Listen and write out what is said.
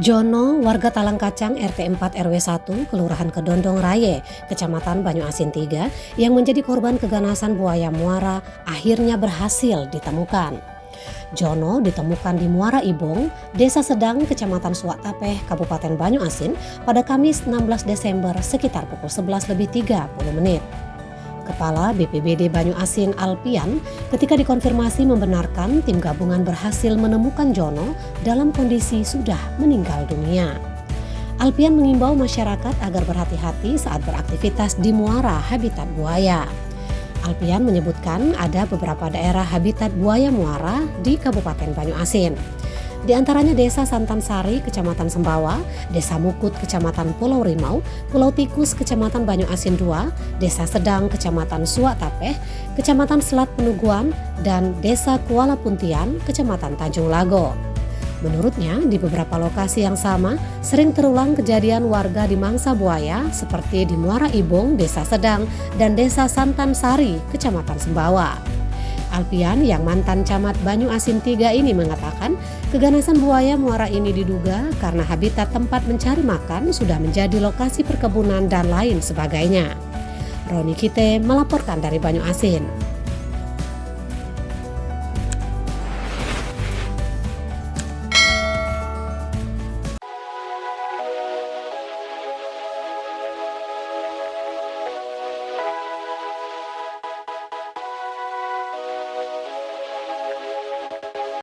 Jono, warga Talangkacang RT 4 RW 1, Kelurahan Kedondong Raye, Kecamatan Banyuasin 3, yang menjadi korban keganasan buaya muara akhirnya berhasil ditemukan. Jono ditemukan di Muara Ibong, Desa Sedang, Kecamatan Suwatapeh, Kabupaten Banyuasin pada Kamis 16 Desember sekitar pukul 11.30. Kepala BPBD Banyuasin Alpian ketika dikonfirmasi membenarkan tim gabungan berhasil menemukan Jono dalam kondisi sudah meninggal dunia. Alpian mengimbau masyarakat agar berhati-hati saat beraktivitas di muara habitat buaya. Alpian menyebutkan ada beberapa daerah habitat buaya muara di Kabupaten Banyuasin. Di antaranya Desa Santansari, Kecamatan Sembawa, Desa Mukut, Kecamatan Pulau Rimau, Pulau Tikus, Kecamatan Banyuasin 2, Desa Sedang, Kecamatan Suwatapeh, Kecamatan Selat Penuguan, dan Desa Kuala Puntian, Kecamatan Tanjung Lago. Menurutnya, di beberapa lokasi yang sama, sering terulang kejadian warga dimangsa buaya seperti di Muara Ibong, Desa Sedang, dan Desa Santansari, Kecamatan Sembawa. Alpian yang mantan camat Banyuasin 3 ini mengatakan keganasan buaya muara ini diduga karena habitat tempat mencari makan sudah menjadi lokasi perkebunan dan lain sebagainya. Roni Kite melaporkan dari Banyuasin.